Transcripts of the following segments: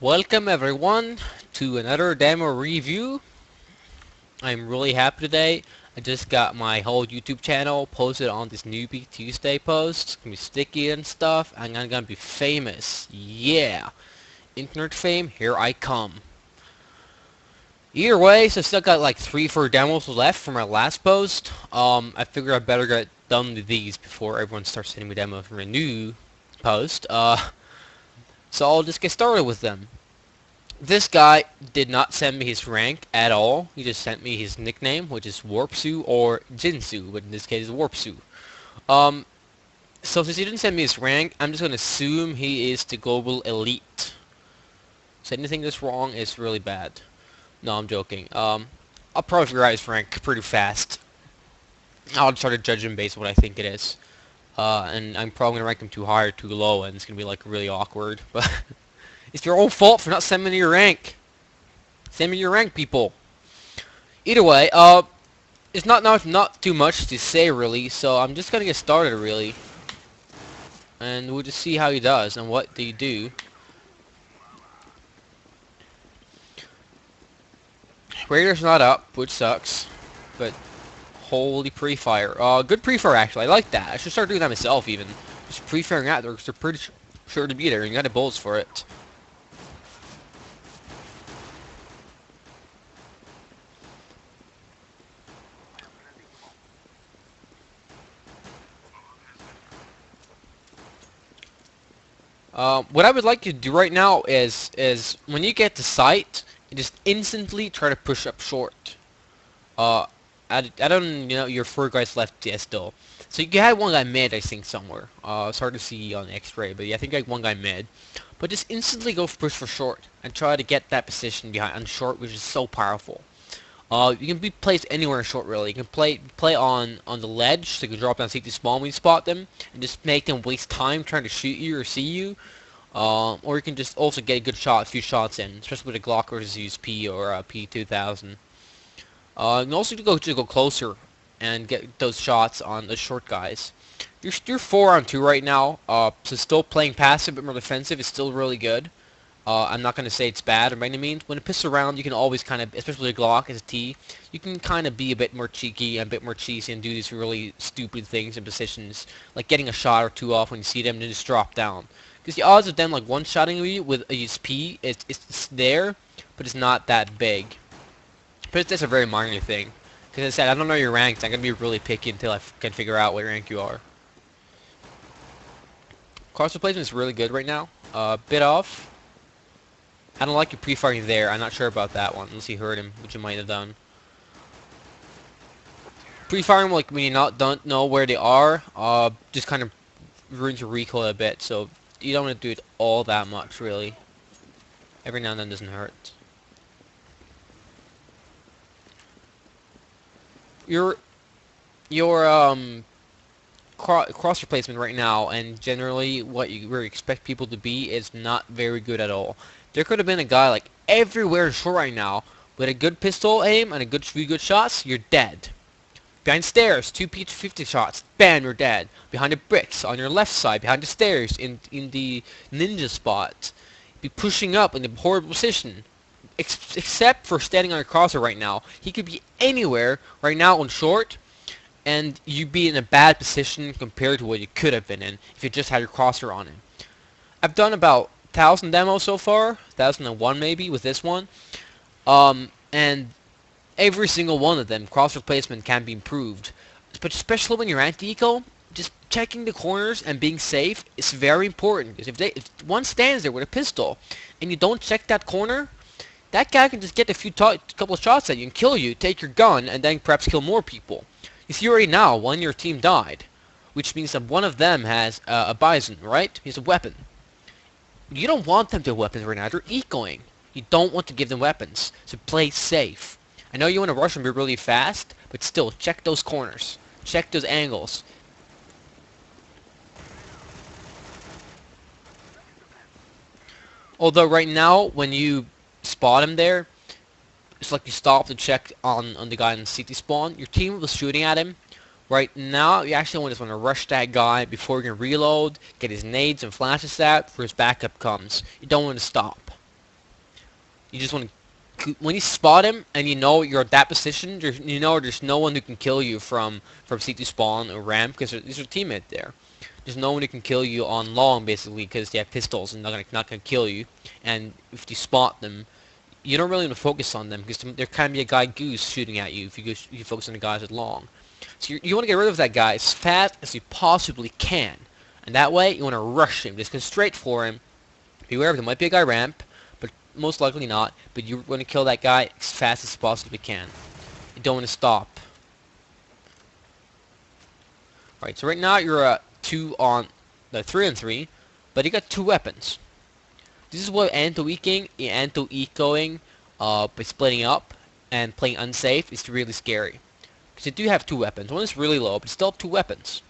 Welcome everyone to another demo review. I'm really happy today. I just got my whole YouTube channel posted on this Newbie Tuesday post. It's gonna be sticky and stuff, and I'm gonna be famous. Yeah! Internet fame, here I come. Either way, so I still got like 3-4 demos left from my last post. I figured I better get done with these before everyone starts sending me demos from a new post. So I'll just get started with them. This guy did not send me his rank at all. He just sent me his nickname, which is Warpsu or Jinsu, but in this case, Warpsu. Um, so since he didn't send me his rank, I'm just gonna assume he is the global elite. So anything that's wrong is really bad. No, I'm joking. I'll probably figure out his rank pretty fast. I'll try to judge him based on what I think it is. And I'm probably gonna rank him too high or too low, and it's gonna be like really awkward. But it's your own fault for not sending me your rank. Send me your rank, people. Either way, it's not too much to say really, so I'm just gonna get started really, and we'll just see how he does and what they do. Radar's not up, which sucks, but holy pre-fire. Good pre-fire actually. I like that. I should start doing that myself even. Just pre-firing out there because they're pretty sure to be there, and you got the bullets for it. What I would like you to do right now is when you get to sight, you just instantly try to push up short. Uh, I don't know your 4 guys left yet still. So you had one guy mid, I think, somewhere. It's hard to see on X-ray, but yeah, I think you had one guy mid. But just instantly go push for short and try to get that position behind on short, which is so powerful. You can be placed anywhere in short, really. You can play on the ledge, so you can drop down safety spawn when you spot them, and just make them waste time trying to shoot you or see you. Or you can just also get a good shot, a few shots in, especially with a Glock versus USP or a P2000. You can also go closer and get those shots on the short guys. You're 4-on-2 right now, so still playing passive but more defensive is still really good. I'm not going to say it's bad by any means. When it pisses around, you can always kind of, especially a Glock as a T, you can kind of be a bit more cheeky and a bit more cheesy and do these really stupid things in positions, like getting a shot or two off when you see them and then just drop down. Because the odds of them like one-shotting you with a USP, it's there, but it's not that big. But it's just a very minor thing. Because as I said, I don't know your ranks. I'm going to be really picky until I can figure out what rank you are. Cross replacement is really good right now. Bit off. I don't like your pre-firing there. I'm not sure about that one, unless you heard him, which you might have done. Pre-firing, like when you don't know where they are, just kind of ruins your recoil a bit. So you don't want to do it all that much, really. Every now and then doesn't hurt. Your cross replacement right now, and generally what you really expect people to be, is not very good at all. There could have been a guy like everywhere short right now with a good pistol aim and a few good shots. You're dead. Behind stairs, 2 P50 shots, bam, you're dead. Behind the bricks, on your left side, behind the stairs, in the ninja spot. Be pushing up in a horrible position. Except for standing on a crosser right now. He could be anywhere right now on short, and you'd be in a bad position compared to what you could have been in if you just had your crosser on him. I've done about 1,000 demos so far, 1,001 maybe with this one, and every single one of them, cross replacement can be improved. But especially when you're anti-eco, just checking the corners and being safe is very important. Because if one stands there with a pistol and you don't check that corner, that guy can just get a couple of shots at you and kill you, take your gun, and then perhaps kill more people. You see already now, one of your team died, which means that one of them has a Bison, right? He has a weapon. You don't want them to have weapons right now. They're ecoing. You don't want to give them weapons, so play safe. I know you want to rush them really fast, but still, check those corners. Check those angles. Although right now, when you spot him there, it's like you stop to check on the guy in the CT spawn. Your team was shooting at him. Right now, you actually just want to rush that guy before you can reload, get his nades and flashes out, before his backup comes. You don't want to stop. You just want to, when you spot him and you know you're at that position, you know there's no one who can kill you from C2 spawn or ramp because there's a teammate there. There's no one who can kill you on long basically because they have pistols and not gonna kill you. And if you spot them, you don't really want to focus on them because there can be a guy goose shooting at you if you focus on the guys at long. So you want to get rid of that guy as fast as you possibly can. And that way, you want to rush him. Just go straight for him. Beware, there might be a guy ramp, but most likely not. But you want to kill that guy as fast as you possibly can. You don't want to stop. Alright, so right now you're 3 on 3, but you got 2 weapons. This is what anto-ecoing by splitting up and playing unsafe is really scary. Because you do have 2 weapons. One is really low, but still have 2 weapons.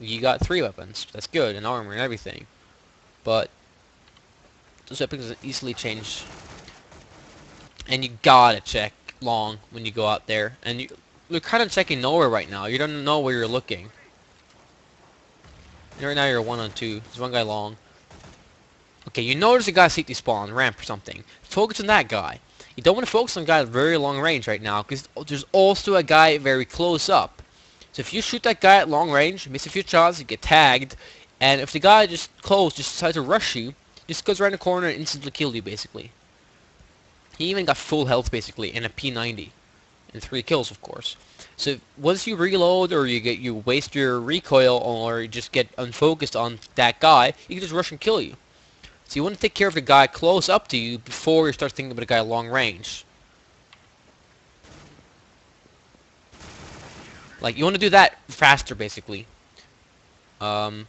You got 3 weapons. That's good, and armor and everything. But those weapons easily change. And you gotta check long when you go out there. And you're kind of checking nowhere right now. You don't know where you're looking. And right now you're 1 on 2. There's one guy long. Okay, you notice a guy CT spawn, ramp or something. Focus on that guy. You don't want to focus on a guy at very long range right now, because there's also a guy very close up. So if you shoot that guy at long range, miss a few shots, you get tagged, and if the guy just decides to rush you, just goes around the corner and instantly kills you, basically. He even got full health, basically, and a P90. And 3 kills, of course. So once you reload, or you waste your recoil, or you just get unfocused on that guy, he can just rush and kill you. So you want to take care of the guy close up to you before you start thinking about a guy long range. Like, you want to do that faster, basically. And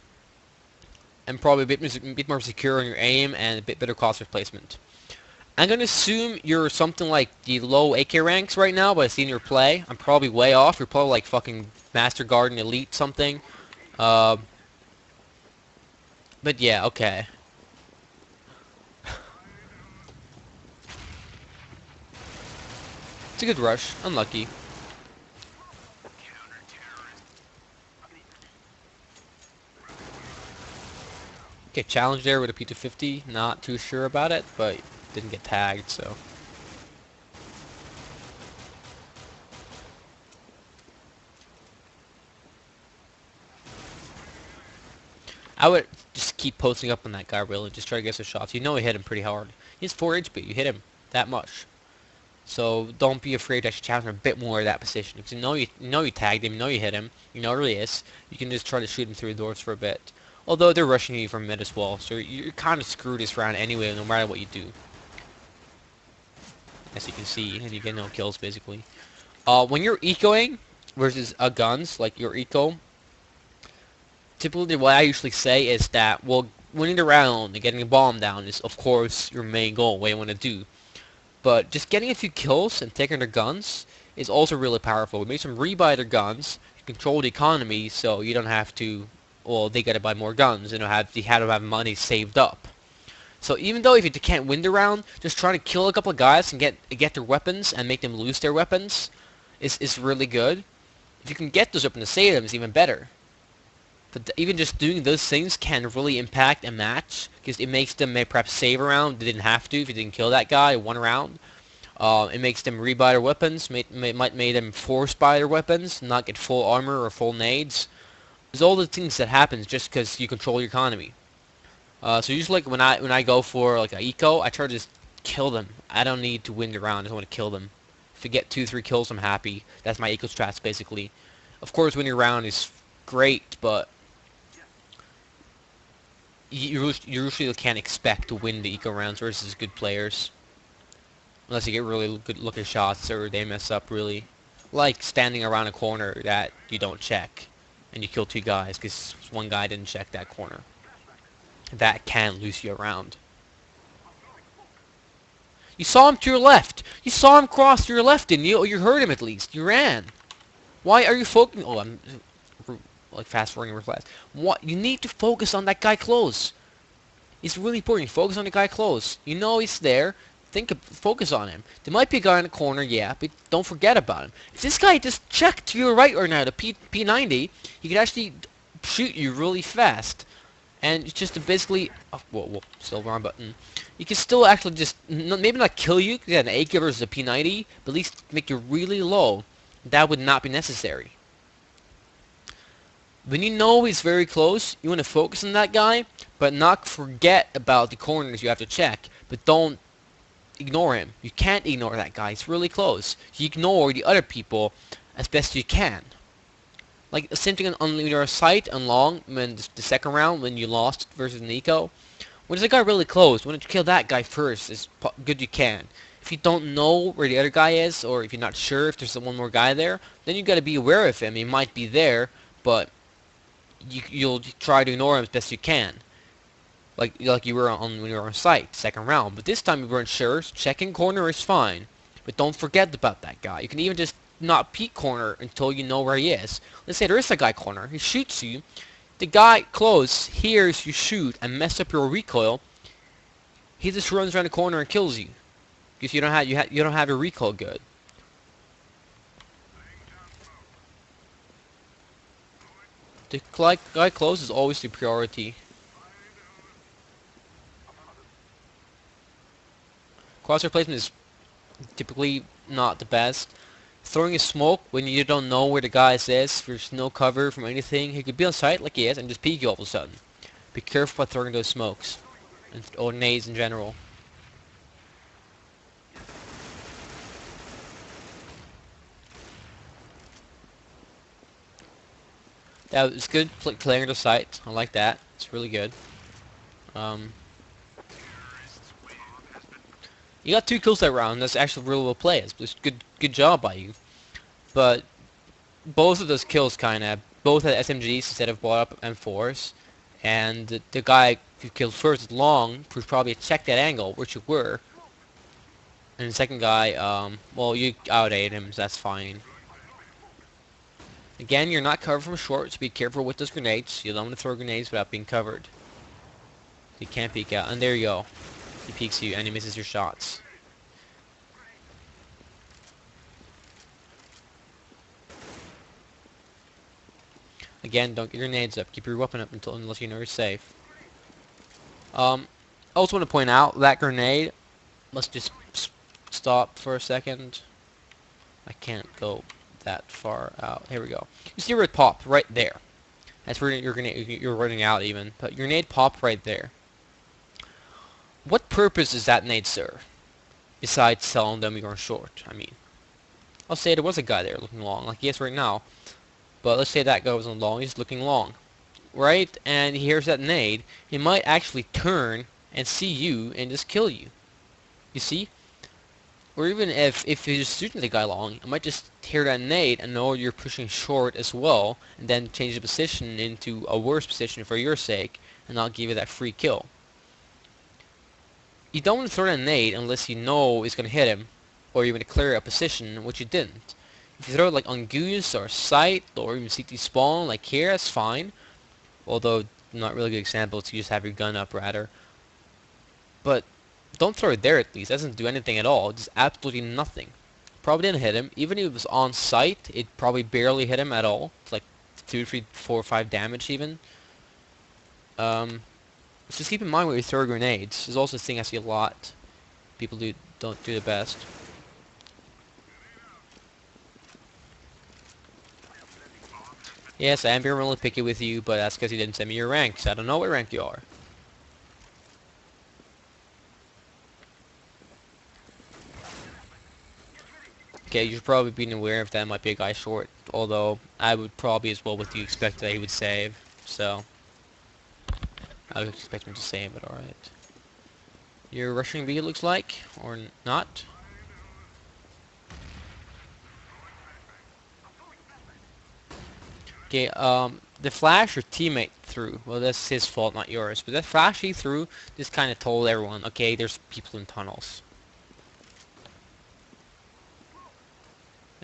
probably a bit more secure in your aim and a bit better cost replacement. I'm going to assume you're something like the low AK ranks right now by seeing your play. I'm probably way off. You're probably like fucking Master Garden Elite something. But yeah, okay. It's a good rush. Unlucky. Okay, challenge there with a P250. Not too sure about it, but didn't get tagged, so. I would just keep posting up on that guy, really. Just try to get some shots. You know he hit him pretty hard. He has 4 HP. You hit him that much. So don't be afraid to actually challenge him a bit more at that position. Because you know you tagged him, you know you hit him, you know where he is. You can just try to shoot him through the doors for a bit. Although they're rushing you from mid as well, so you're kind of screwed this round anyway, no matter what you do. As you can see, and you get no kills basically. When you're ecoing versus guns, like your eco, typically what I usually say is that, well, winning the round and getting a bomb down is of course your main goal, what you want to do. But just getting a few kills and taking their guns is also really powerful. It makes them rebuy their guns, control the economy, so you don't have to, well, they gotta buy more guns, they have to have money saved up. So even though if you can't win the round, just trying to kill a couple of guys and get their weapons and make them lose their weapons is really good. If you can get those weapons to save them, it's even better. But even just doing those things can really impact a match, because it makes them perhaps save a round they didn't have to if you didn't kill that guy 1 round. It makes them rebuy their weapons, might make them force buy their weapons, not get full armor or full nades. There's all the things that happens just because you control your economy. So usually like when I go for like a eco, I try to just kill them. I don't need to win the round, I just want to kill them. If I get 2-3 kills, I'm happy. That's my eco strats basically. Of course winning a round is great, but you usually can't expect to win the eco rounds versus good players. Unless you get really good looking shots or they mess up really. Like standing around a corner that you don't check. And you kill 2 guys because one guy didn't check that corner. That can lose you a round. You saw him to your left. You saw him cross to your left, didn't you? Or you heard him at least. You ran. Why are you focusing? Oh, I'm like fast forwarding real fast. What? You need to focus on that guy close. It's really important. Focus on the guy close. You know he's there. Focus on him. There might be a guy in the corner, yeah, but don't forget about him. If this guy just checked to your right right now, the P90, he could actually shoot you really fast. And it's just to basically, oh, whoa, still wrong button. You can still actually just, maybe not kill you, because you got an AK versus a P90, but at least make you really low. That would not be necessary. When you know he's very close, you want to focus on that guy, but not forget about the corners you have to check. But don't ignore him. You can't ignore that guy. He's really close. You ignore the other people as best you can. Like the same thing on your sight and long when the second round when you lost versus Nico. When there's a guy really close, why don't you kill that guy first as good you can. If you don't know where the other guy is, or if you're not sure if there's one more guy there, then you gotta be aware of him. He might be there, but you'll try to ignore him as best you can. Like you were on when you were on site, second round. But this time you weren't sure. So checking corner is fine, but don't forget about that guy. You can even just not peek corner until you know where he is. Let's say there is a guy corner. He shoots you. The guy close hears you shoot and mess up your recoil. He just runs around the corner and kills you because you don't have your recoil good. The guy close is always the priority. Crosshair placement is typically not the best. Throwing a smoke when you don't know where the guy is, there's no cover from anything. He could be on site like he is and just peek you all of a sudden. Be careful about throwing those smokes. Or nades in general. That was good clearing the site. I like that. It's really good. You got 2 kills that round. That's actually really well played. It's good job by you. But both of those kills both had SMGs instead of bought up M4s. And the guy who killed first long would probably check that angle, which you were. And the second guy, well, you out-ate him, so that's fine. Again, you're not covered from short, so be careful with those grenades. You don't want to throw grenades without being covered. You can't peek out. And there you go. He peeks you and he misses your shots. Again, don't get your grenades up. Keep your weapon up unless you know you're safe. I also want to point out that grenade. Let's just stop for a second. I can't go that far out. Here we go. You see where it popped right there. That's where you're running out even. But your nade popped right there. What purpose does that nade serve? Besides telling them you're short. I mean, I'll say there was a guy there looking long, like he is right now. But let's say that guy wasn't long, he's looking long. Right? And he hears that nade, he might actually turn and see you and just kill you. You see? Or even if you're just shooting the guy long, I might just hear that nade and know you're pushing short as well, and then change the position into a worse position for your sake, and not give you that free kill. You don't want to throw that nade unless you know it's going to hit him, or you're going to clear a position, which you didn't. If you throw it like on Goose or Sight, or even CT Spawn, like here, that's fine. Although, not really good example to just have your gun up, rather. But don't throw it there at least. It doesn't do anything at all. It does absolutely nothing. Probably didn't hit him. Even if it was on sight, it probably barely hit him at all. It's like 2, 3, 4, 5 damage even. Just keep in mind where you throw grenades. There's also a thing I see a lot. People don't do the best. Yes, I am being really picky with you, but that's because you didn't send me your rank, so I don't know what rank you are. Okay, you should probably be aware if that might be a guy short, although I would probably as well with you expect that he would save, so I would expect him to save, but alright. You're rushing B, it looks like, or not? Okay, the flash your teammate threw, well that's his fault, not yours, but that flash he threw just kind of told everyone, okay, there's people in tunnels.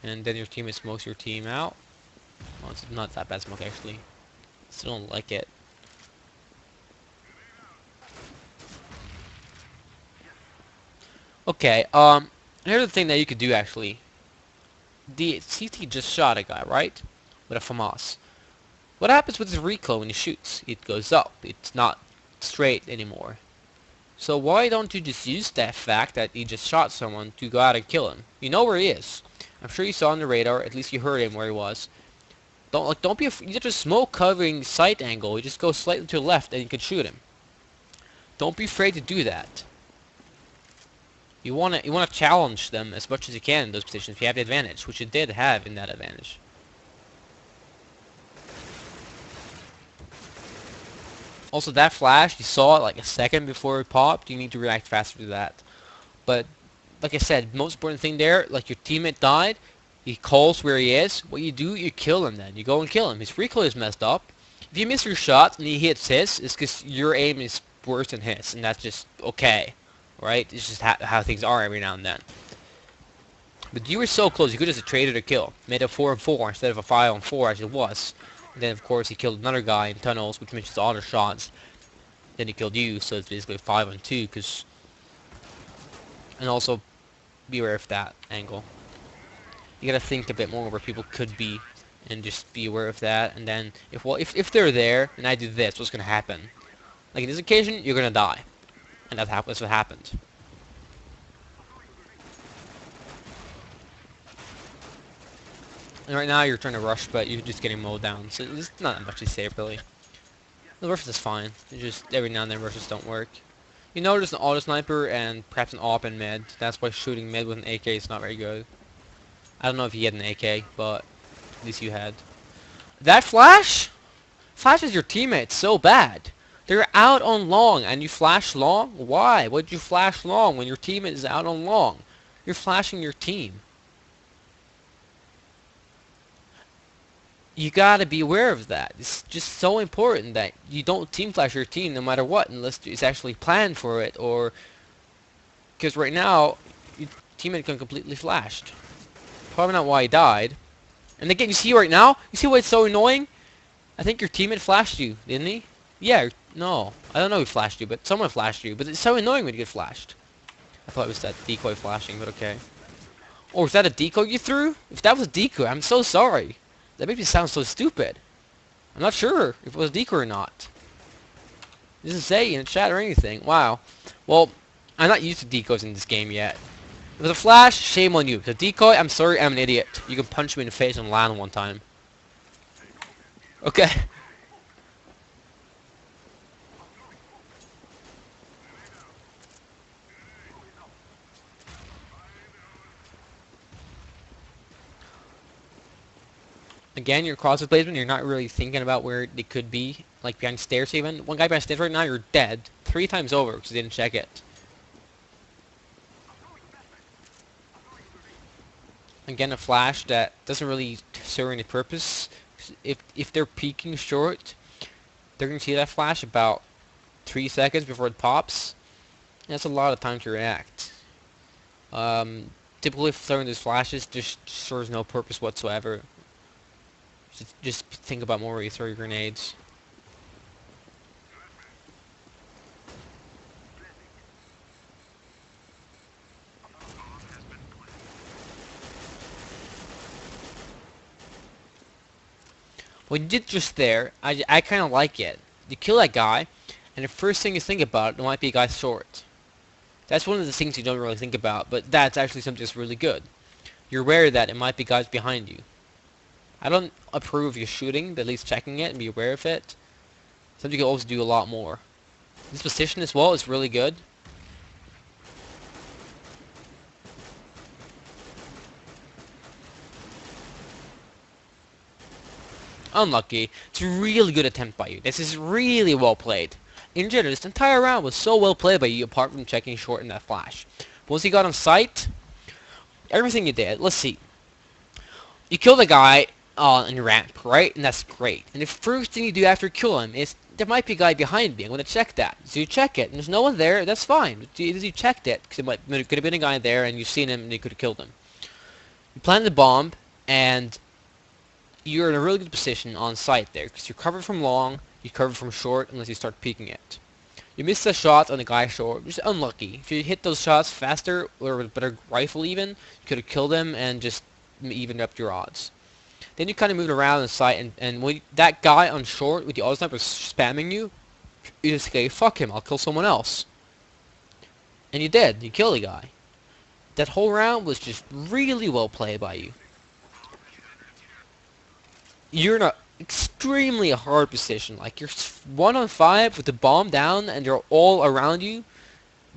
And then your teammate smokes your team out. Well, it's not that bad smoke actually. Still don't like it. Okay, here's the thing that you could do actually. The CT just shot a guy, right? With a FAMAS. What happens with his recoil when he shoots? It goes up. It's not straight anymore. So why don't you just use that fact that he just shot someone to go out and kill him? You know where he is. I'm sure you saw on the radar. At least you heard him where he was. Don't be afraid. You just smoke covering sight angle. You just go slightly to the left and you can shoot him. Don't be afraid to do that. You wanna challenge them as much as you can in those positions if you have the advantage, which you did have in that advantage. Also, that flash, you saw it like a second before it popped. You need to react faster to that. But, like I said, most important thing there, like your teammate died, he calls where he is. What you do, you kill him then. You go and kill him. His recoil is messed up. If you miss your shot and he hits his, it's because your aim is worse than his, and that's just okay. Right? It's just how things are every now and then. But you were so close, you could just have traded a kill. Made a 4-4 instead of a 5-4 as it was. And then, of course, he killed another guy in tunnels, which misses all the shots. Then he killed you, so it's basically 5-2, because... And also, be aware of that angle. You gotta think a bit more where people could be, and just be aware of that. And then, if they're there, and I do this, what's gonna happen? Like, in this occasion, you're gonna die. And that's what happened. And right now you're trying to rush, but you're just getting mowed down. So there's not much to say, really. The rush is fine. It's just every now and then rushes don't work. You know there's an auto sniper and perhaps an AWP in mid. That's why shooting mid with an AK is not very good. I don't know if you had an AK, but at least you had. That flash? Flashes your teammates so bad. They're out on long and you flash long? Why? Why'd you flash long when your teammate is out on long? You're flashing your team. You gotta be aware of that. It's just so important that you don't team flash your team no matter what, unless it's actually planned for it, or because right now your teammate can completely flashed. Probably not why he died. And again, you see right now, you see why it's so annoying? I think your teammate flashed you, didn't he? Yeah, no, I don't know who flashed you, but someone flashed you. But it's so annoying when you get flashed. I thought it was that decoy flashing, but okay. Or was that a decoy you threw? If that was a decoy, I'm so sorry. That makes me sound so stupid. I'm not sure if it was a decoy or not. It doesn't say in the chat or anything. Wow. Well, I'm not used to decoys in this game yet. If it was a flash, shame on you. If it's a decoy, I'm sorry, I'm an idiot. You can punch me in the face and land one time. Okay. Again, your crosshair placement, you're not really thinking about where they could be, like behind stairs even. One guy behind stairs right now, you're dead 3 times over because you didn't check it. Again, a flash that doesn't really serve any purpose. If they're peeking short, they're going to see that flash about 3 seconds before it pops. And that's a lot of time to react. Typically, throwing those flashes just serves no purpose whatsoever. Just think about more where you throw your grenades. What you did just there, I kind of like it. You kill that guy, and the first thing you think about, it might be a guy short. That's one of the things you don't really think about, but that's actually something that's really good. You're aware that it might be guys behind you. I don't approve of your shooting, but at least checking it and be aware of it. Something you can always do a lot more. This position as well is really good. Unlucky. It's a really good attempt by you. This is really well played. In general, this entire round was so well played by you, apart from checking short in that flash. Once you got on sight, everything you did, let's see. You kill the guy on your ramp, right? And that's great. And the first thing you do after you kill him is, there might be a guy behind me, I'm going to check that. So you check it, and there's no one there, that's fine. You checked it, because there could have been a guy there, and you've seen him, and you could have killed him. You plant the bomb, and you're in a really good position on site there, because you're covered from long, you're covered from short, unless you start peeking it. You missed a shot on the guy short, which is unlucky. If you hit those shots faster, or with a better rifle even, you could have killed him, and just evened up your odds. Then you kind of move around the site, and when that guy on short with the auto sniper is spamming you, you just say, fuck him, I'll kill someone else. And you did. You killed the guy. That whole round was just really well played by you. You're in a extremely hard position. Like, you're 1-on-5 with the bomb down and they're all around you.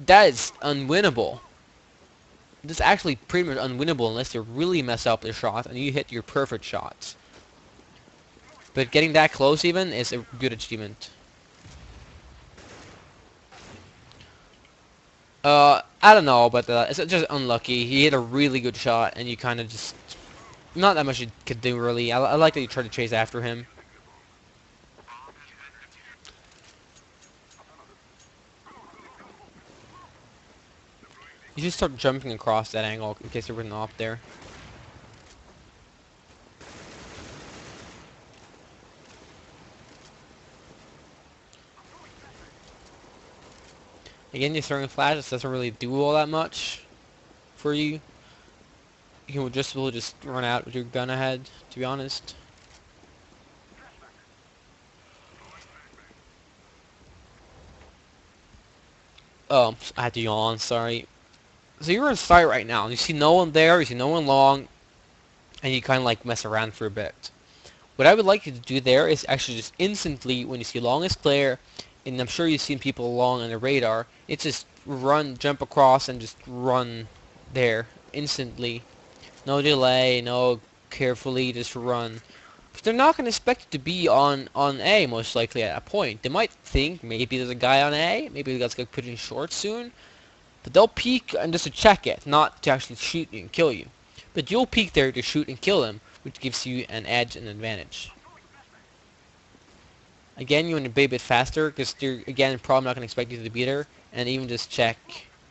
That is unwinnable. This is actually pretty much unwinnable unless they really mess up their shot and you hit your perfect shots. But getting that close even is a good achievement. I don't know, but it's just unlucky. He hit a really good shot and you kind of just... Not that much you could do, really. I like that you try to chase after him. You should start jumping across that angle in case you're written off there. Again, you're throwing flashes doesn't really do all that much for you. You can just run out with your gun ahead, to be honest. Oh, I had to yawn, sorry. So you're in sight right now, and you see no one there, you see no one long, and you kind of like mess around for a bit. What I would like you to do there is actually just instantly, when you see long is clear, and I'm sure you've seen people along on the radar, it's just run, jump across, and just run there instantly. No delay, no carefully, just run. But they're not going to expect you to be on A, most likely, at a point. They might think maybe there's a guy on A, maybe the guy's going to put in short soon, but they'll peek and just to check it, not to actually shoot you and kill you. But you'll peek there to shoot and kill them, which gives you an edge and advantage. Again, you want to be a bit faster, because they're, again, probably not going to expect you to be there, and even just check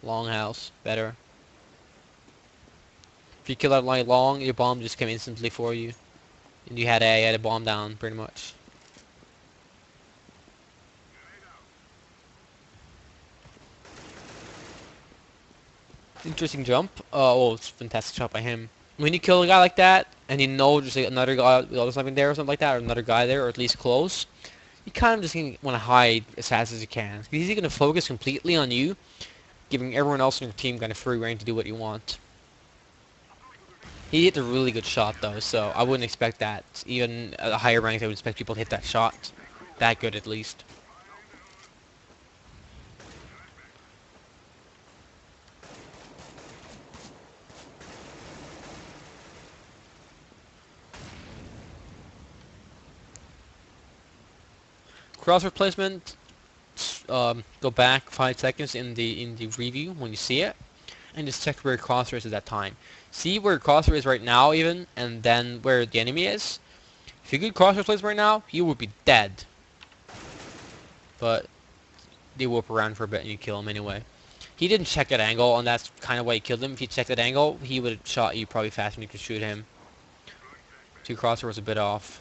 longhouse better. If you kill that line long, your bomb just came instantly for you. And you had a bomb down, pretty much. Interesting jump. Oh, it's a fantastic shot by him. When you kill a guy like that, and you know just like another guy or something there or something like that, or another guy there, or at least close, you kind of just want to hide as fast as you can. Because he's going to focus completely on you, giving everyone else in your team kind of free reign to do what you want. He hit a really good shot though, so I wouldn't expect that. Even at a higher rank, I would expect people to hit that shot. That good at least. Cross replacement. Go back 5 seconds in the review when you see it, and just check where your crosshair is at that time. See where your crosshair is right now, even, and then where the enemy is. If you get crosshair placement right now, he would be dead. But they whip around for a bit and you kill him anyway. He didn't check that angle, and that's kind of why you killed him. If he checked that angle, he would have shot you probably faster than you could shoot him. So your crosshair was a bit off.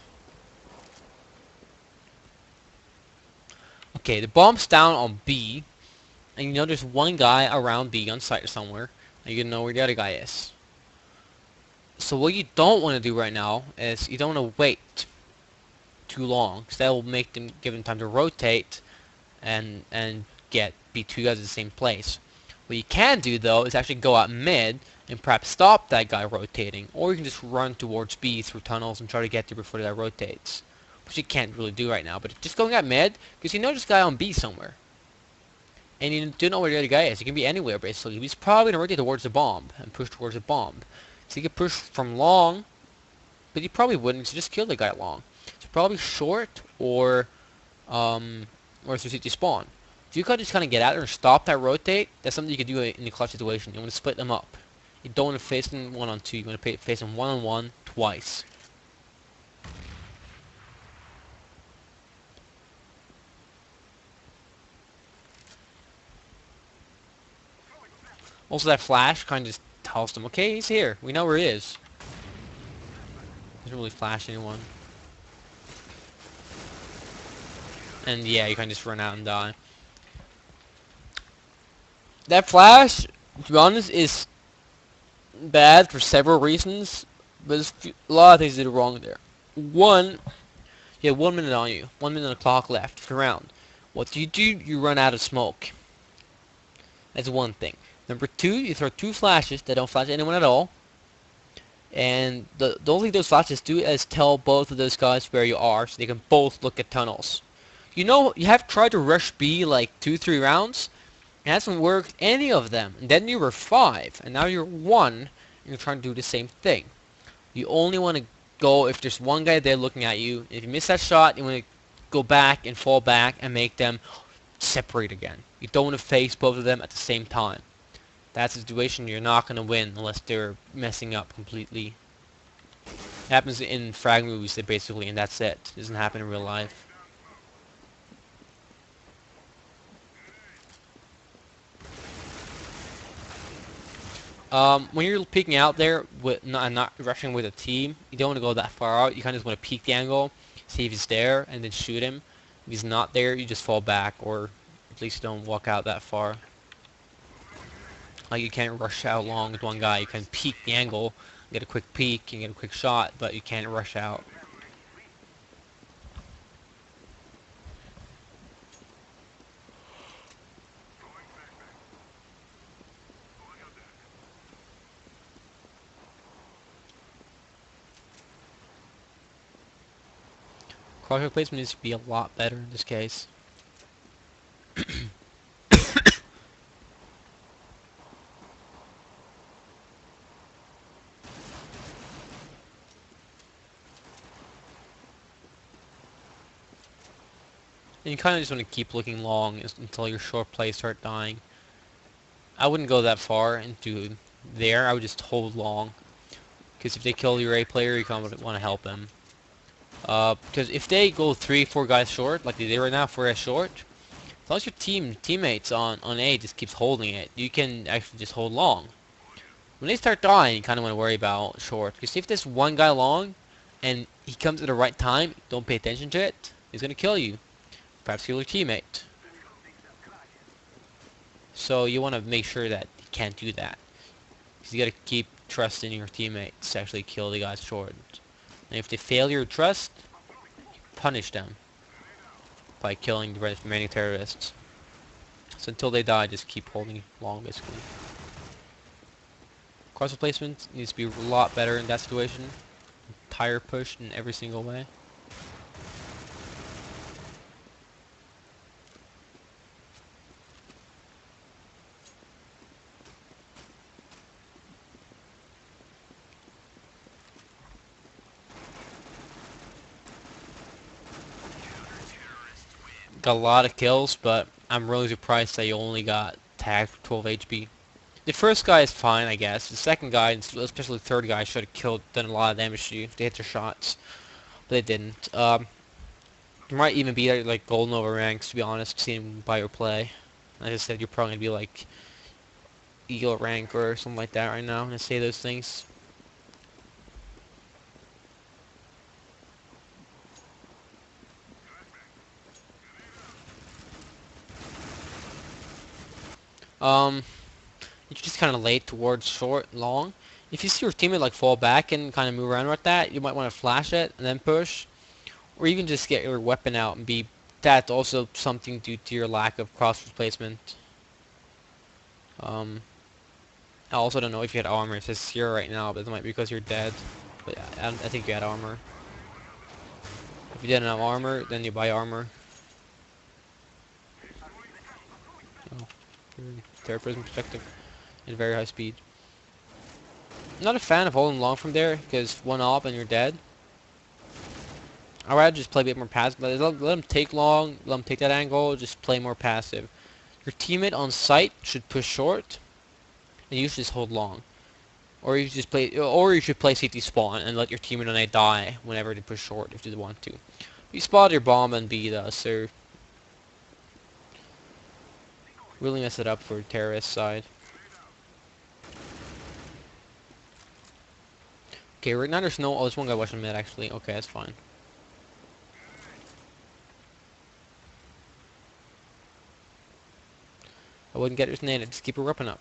Okay, the bomb's down on B, and you know there's one guy around B on site somewhere, and you know where the other guy is. So what you don't want to do right now is you don't want to wait too long, because that will make them give them time to rotate and be two guys at the same place. What you can do though is actually go out mid and perhaps stop that guy rotating, or you can just run towards B through tunnels and try to get there before that rotates. Which you can't really do right now, but just going at mid, because you know this guy on B somewhere. And you do know where the other guy is. He can be anywhere, basically. He's probably going to rotate towards the bomb, and push towards the bomb. So you can push from long, but you probably wouldn't, so just kill the guy long. So probably short, or strategic spawn. If you could just kind of get out there and stop that rotate, that's something you could do in a clutch situation. You want to split them up. You don't want to face them 1-on-2, you want to face them 1-on-1 twice. Also, that flash kind of just tells them, okay, he's here. We know where he is. Doesn't really flash anyone. And yeah, you kind of just run out and die. That flash, to be honest, is bad for several reasons. But there's a lot of things they did wrong there. One, you have 1 minute on you. 1 minute on the clock left for the round. What do? You run out of smoke. That's one thing. Number two, you throw 2 flashes that don't flash anyone at all. And the only thing those flashes do is tell both of those guys where you are, so they can both look at tunnels. You know, you have tried to rush B like 2-3 rounds. It hasn't worked any of them. And then you were 5, and now you're 1, and you're trying to do the same thing. You only want to go if there's one guy there looking at you. If you miss that shot, you want to go back and fall back and make them separate again. You don't want to face both of them at the same time. That's a situation you're not going to win unless they're messing up completely. It happens in frag movies, basically, and that's it. It doesn't happen in real life. When you're peeking out there with not rushing with a team, you don't want to go that far out. You kind of just want to peek the angle, see if he's there, and then shoot him. If he's not there, you just fall back, or at least don't walk out that far. Like, you can't rush out long with one guy. You can peek the angle, get a quick peek, and get a quick shot, but you can't rush out. Crosshair placement needs to be a lot better in this case. And you kind of just want to keep looking long until your short plays start dying. I wouldn't go that far into there. I would just hold long. Because if they kill your A player, you kind of want to help them. Because if they go 3-4 guys short, like they did right now, 4 guys short, as long as your teammates on A just keeps holding it, you can actually just hold long. When they start dying, you kind of want to worry about short. Because if there's one guy long, and he comes at the right time, don't pay attention to it, he's going to kill you. Perhaps kill your teammate. So you want to make sure that you can't do that. Because you got to keep trusting your teammates to actually kill the guys short. And if they fail your trust, punish them by killing the remaining terrorists. So until they die, just keep holding long, basically. Cross replacement needs to be a lot better in that situation. Tire push in every single way. Got a lot of kills, but I'm really surprised that you only got tagged for 12 HP. The first guy is fine, I guess. The second guy, especially the third guy, should have done a lot of damage to you if they hit their shots. But they didn't. You might even be like Golden over ranks, to be honest, seeing by your play. Like I said, you're probably going to be like Eagle rank or something like that right now, and say those things. You're just kind of late towards short and long. If you see your teammate like fall back and kind of move around with that, you might want to flash it and then push. Or even just get your weapon out and be... That's also something due to your lack of cross replacement. I also don't know if you had armor. It says 0 right now, but it might be because you're dead. But I think you had armor. If you didn't have armor, then you buy armor. Oh, third person perspective. At very high speed. I'm not a fan of holding long from there, because one op and you're dead. I'd rather just play a bit more passive. Let them take long, let them take that angle, just play more passive. Your teammate on site should push short, and you should just hold long. Or you should play CT spawn and let your teammate on A die whenever they push short if they want to. You spot your bomb and B does, so really mess it up for terrorist side. Okay, right now there's no... Oh, there's one guy watching mid, actually. Okay, that's fine. I wouldn't get his name, just keep her weapon up.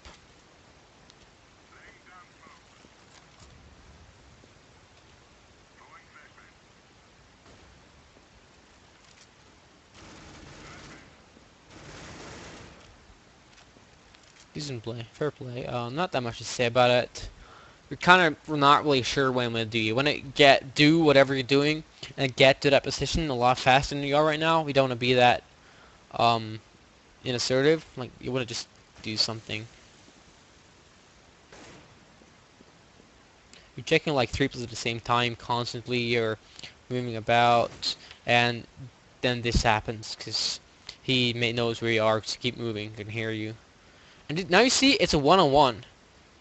Decent play. Fair play. Not that much to say about it. You're kind of not really sure when I'm going to do. You want to do whatever you're doing and get to that position a lot faster than you are right now. We don't want to be that um, inassertive. Like, you want to just do something. You're checking like 3 places at the same time constantly. You're moving about, and then this happens because he knows where you are. So keep moving. He can hear you. And now you see it's a one-on-one.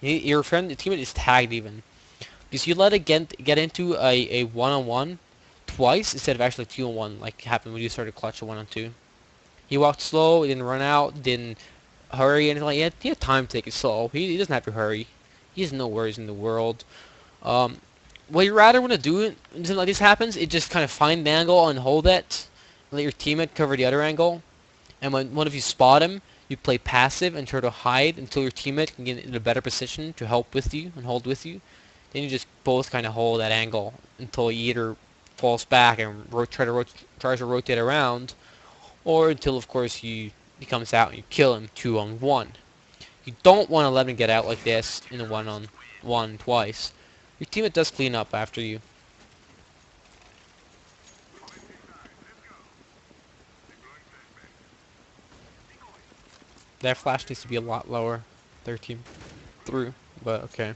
Your friend, the teammate is tagged even. Because you let it get into a one-on-one twice instead of actually 2-on-1 like happened when you started clutch a 1-on-2. He walked slow, he didn't run out, didn't hurry, anything like that. He had time to take it slow. He doesn't have to hurry. He has no worries in the world. What you rather want to do when something like this happens is just kind of find the angle and hold it. And let your teammate cover the other angle. And when one of you spot him, you play passive and try to hide until your teammate can get in a better position to help with you and hold with you. Then you just both kind of hold that angle until he either falls back and tries to rotate around, or until of course he comes out and you kill him 2-on-1. You don't want to let him get out like this in a 1-on-1 twice. Your teammate does clean up after you. That flash needs to be a lot lower. 13 through, but okay.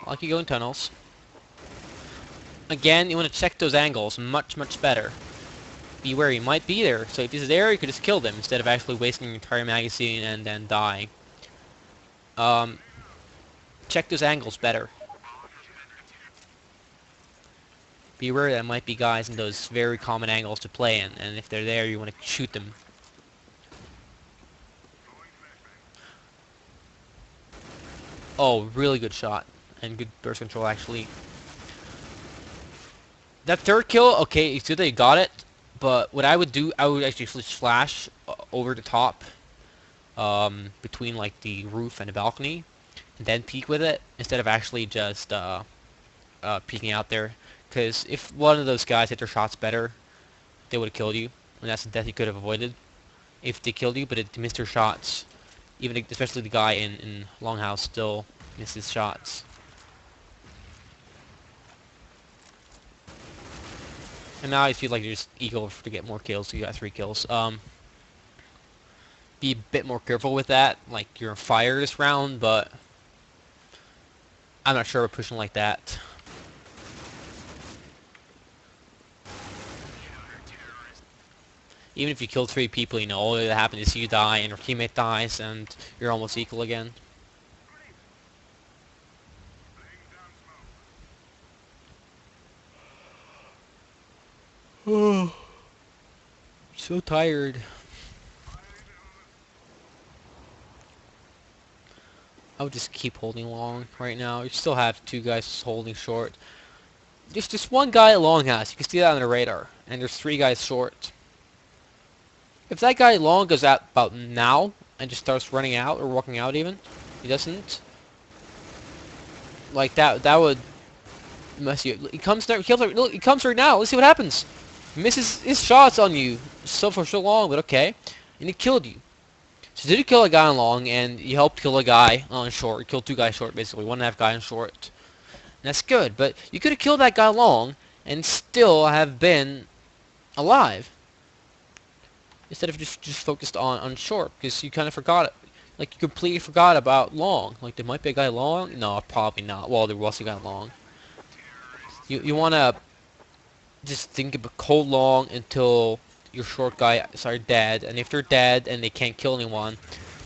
I like you going tunnels. Again, you want to check those angles much better. Be where he might be there. So if he's there, you could just kill them instead of actually wasting your entire magazine and then dying. Check those angles better. Be aware that might be guys in those very common angles to play in, and if they're there, you want to shoot them. Oh, really good shot. And good burst control, actually. That third kill, okay, it's good that you got it, but what I would do, I would actually flash over the top, between, like, the roof and the balcony, and then peek with it, instead of actually just, peeking out there. Because if one of those guys hit their shots better, they would have killed you, and that's the death you could have avoided if they killed you, but it missed their shots. Even, especially the guy in Longhouse still misses shots. And now I feel like you're just eager to get more kills, so you got 3 kills. Be a bit more careful with that. Like, you're on fire this round, but I'm not sure we're pushing like that. Even if you kill 3 people, you know, all that happens is you die and your teammate dies, and you're almost equal again. Oh, so tired. I would just keep holding long right now. You still have 2 guys holding short. There's just 1 guy at Longhouse. You can see that on the radar. And there's 3 guys short. If that guy long goes out about now and just starts running out or walking out even, he doesn't. Like that would mess you. He comes there. Look, he comes right now. Let's see what happens. He misses his shots on you for so long, but okay. And he killed you. So did you kill a guy on long, and you helped kill a guy on short. You killed 2 guys short, basically. 1.5 guy on short. And that's good, but you could have killed that guy long and still have been alive. Instead of just focused on short, because you kind of forgot it. Like, you completely forgot about long. Like, there might be a guy long? No, probably not. Well, there was a guy long. You want to just think about cold long until your short guys are dead. And if they're dead and they can't kill anyone,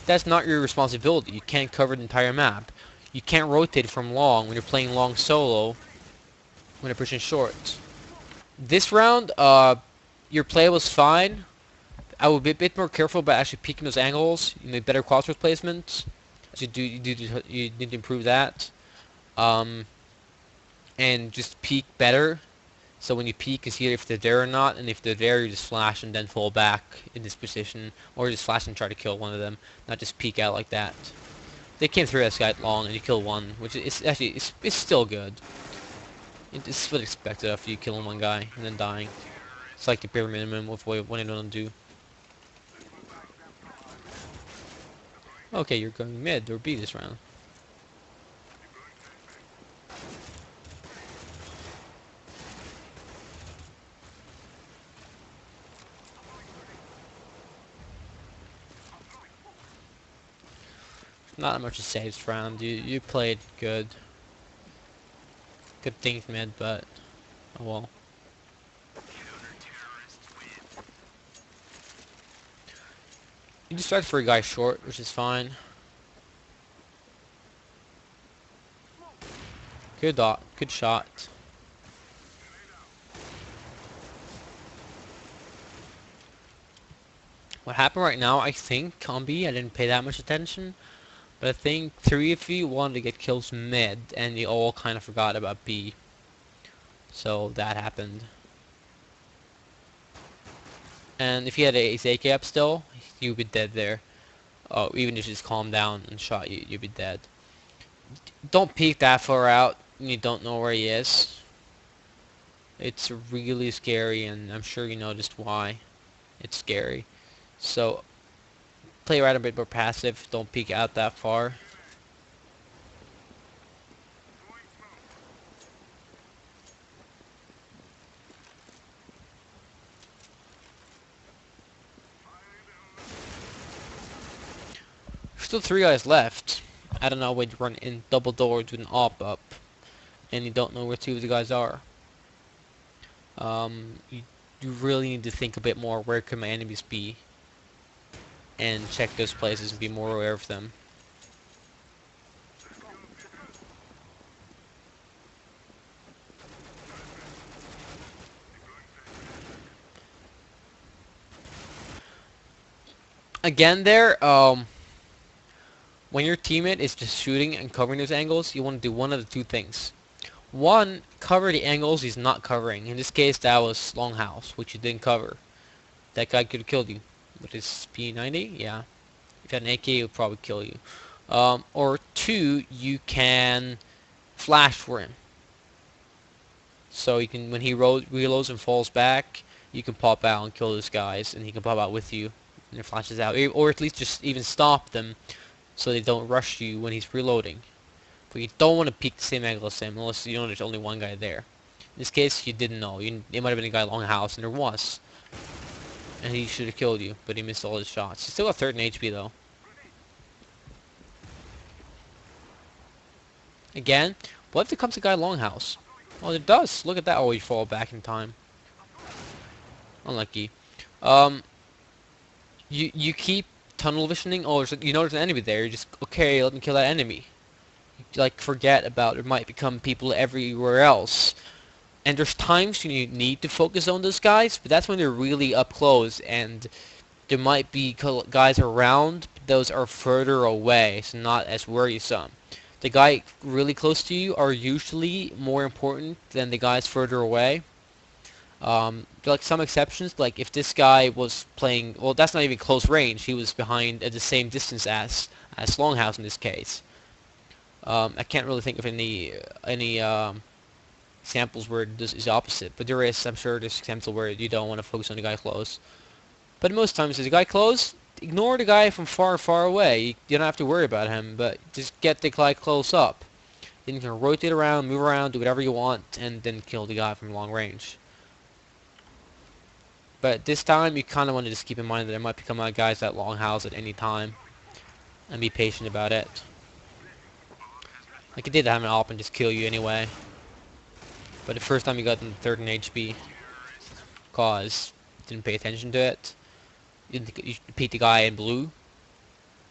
that's not your responsibility. You can't cover the entire map. You can't rotate from long when you're playing long solo when you're pushing short. This round, your play was fine. I would be a bit more careful about actually peeking those angles. You made better crossroads placements. As you need to improve that. And just peek better. So when you peek, you see if they're there or not. And if they're there, you just flash and then fall back in this position. Or just flash and try to kill one of them. Not just peek out like that. They came through this guy long and you kill one, which is actually it's still good. It's what expected after you killing one guy and then dying. It's like the bare minimum of what you don't do. Okay, you're going mid or B this round. Not much to say this round. You played good. Good things mid, but oh well. You just tried for a guy short, which is fine. Good dot. Good shot. What happened right now, I think, on B, I didn't pay that much attention. But I think 3 of you wanted to get kills mid, and you all kind of forgot about B. So that happened. And if you had a AK up still, you'd be dead there. Oh, even if you just calmed down and shot you, you'd be dead. Don't peek that far out when you don't know where he is. It's really scary, and I'm sure you know just why it's scary. So, play right a bit more passive. Don't peek out that far. Still 3 guys left. I don't know when you run in double doors with an op up, and you don't know where 2 of the guys are. You really need to think a bit more. Where could my enemies be? And check those places and be more aware of them. Again, when your teammate is just shooting and covering those angles, you want to do one of the 2 things. One, cover the angles he's not covering. In this case, that was Longhouse, which you didn't cover. That guy could have killed you. With his P90? Yeah. If you had an AK, it would probably kill you. Or 2, you can flash for him. So you can, when he reloads and falls back, you can pop out and kill those guys, and he can pop out with you, and it flashes out. Or at least just even stop them, so they don't rush you when he's reloading. But you don't want to peek the same angle as him, unless you know there's only one guy there. In this case, you didn't know. It might have been a guy along the house, and there was. And he should have killed you, but he missed all his shots. He's still got 13 HP, though. Again, what if there comes a guy longhouse? Well, it does. Look at that. Oh, you fall back in time. Unlucky. You keep tunnel visioning. Oh, you know there's an enemy there. You just, okay, let me kill that enemy. You, like, forget about there might become people everywhere else. And there's times you need to focus on those guys, but that's when they're really up close, and there might be guys around, but those are further away, so not as worrisome. The guy really close to you are usually more important than the guys further away. There are like some exceptions, like if this guy was playing, well, that's not even close range. He was behind at the same distance as Longhouse in this case. I can't really think of any examples where this is opposite, but there is, I'm sure there's examples where you don't want to focus on the guy close. But most times, if the guy close, ignore the guy from far away. You don't have to worry about him, but just get the guy close up. Then you can rotate around, move around, do whatever you want, and then kill the guy from long range. But this time, you kind of want to just keep in mind that there might become guys at Longhouse at any time, and be patient about it. Like it did have an op and just kill you anyway. But the first time you got in 13 HP, cause didn't pay attention to it. You beat the guy in blue.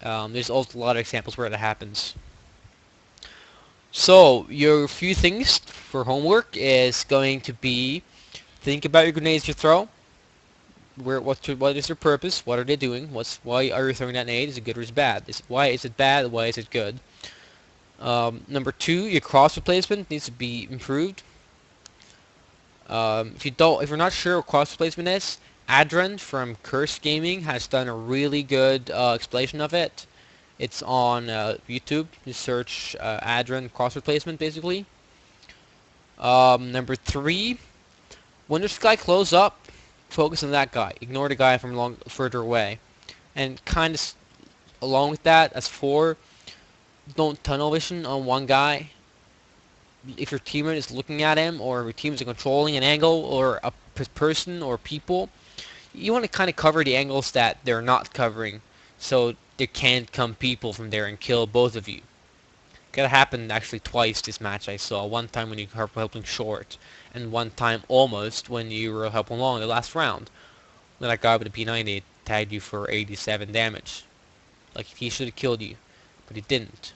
There's also a lot of examples where that happens. So your few things for homework is going to be think about your grenades you throw. What is their purpose? What are they doing? Why are you throwing that grenade? Is it good or is it bad? Why is it bad? Why is it good? Number 2, your cross replacement needs to be improved. If you're not sure what cross replacement is, Adren from Curse Gaming has done a really good explanation of it. It's on YouTube. You search Adron cross replacement, basically. Number 3, when this guy close up, focus on that guy. Ignore the guy from further away. And kind of along with that, as 4, don't tunnel vision on one guy. If your teammate is looking at him, or your team is controlling an angle, or a person or people, you want to kind of cover the angles that they're not covering, so there can't come people from there and kill both of you. That happened actually twice this match I saw. One time when you were helping short, and one time almost when you were helping long the last round. When that guy with the P90 tagged you for 87 damage. Like, he should have killed you, but he didn't.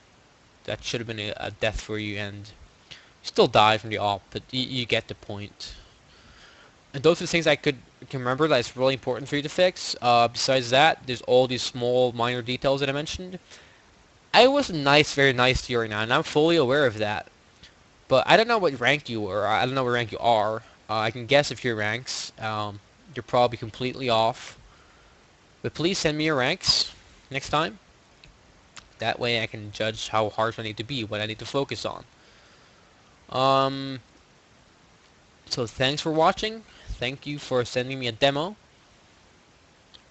That should have been a death for you, and you still died from the op, but you get the point. And those are the things I can remember that is really important for you to fix. Besides that, there's all these small minor details that I mentioned. I was very nice to you right now, and I'm fully aware of that. But I don't know what rank you were. I don't know what rank you are. I can guess if your ranks. You're probably completely off. But please send me your ranks next time. That way I can judge how harsh I need to be, what I need to focus on. So thanks for watching. Thank you for sending me a demo.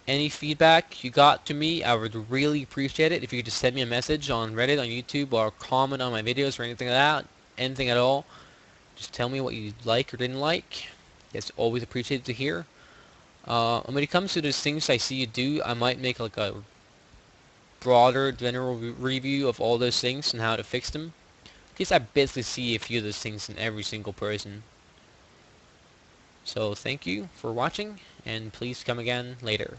Any feedback you got to me, I would really appreciate it if you could just send me a message on Reddit, on YouTube, or comment on my videos or anything like that. Anything at all. Just tell me what you like or didn't like. It's always appreciated to hear. And when it comes to those things I see you do, I might make like a broader general review of all those things and how to fix them. Because I basically see a few of those things in every single person. So thank you for watching, and please come again later.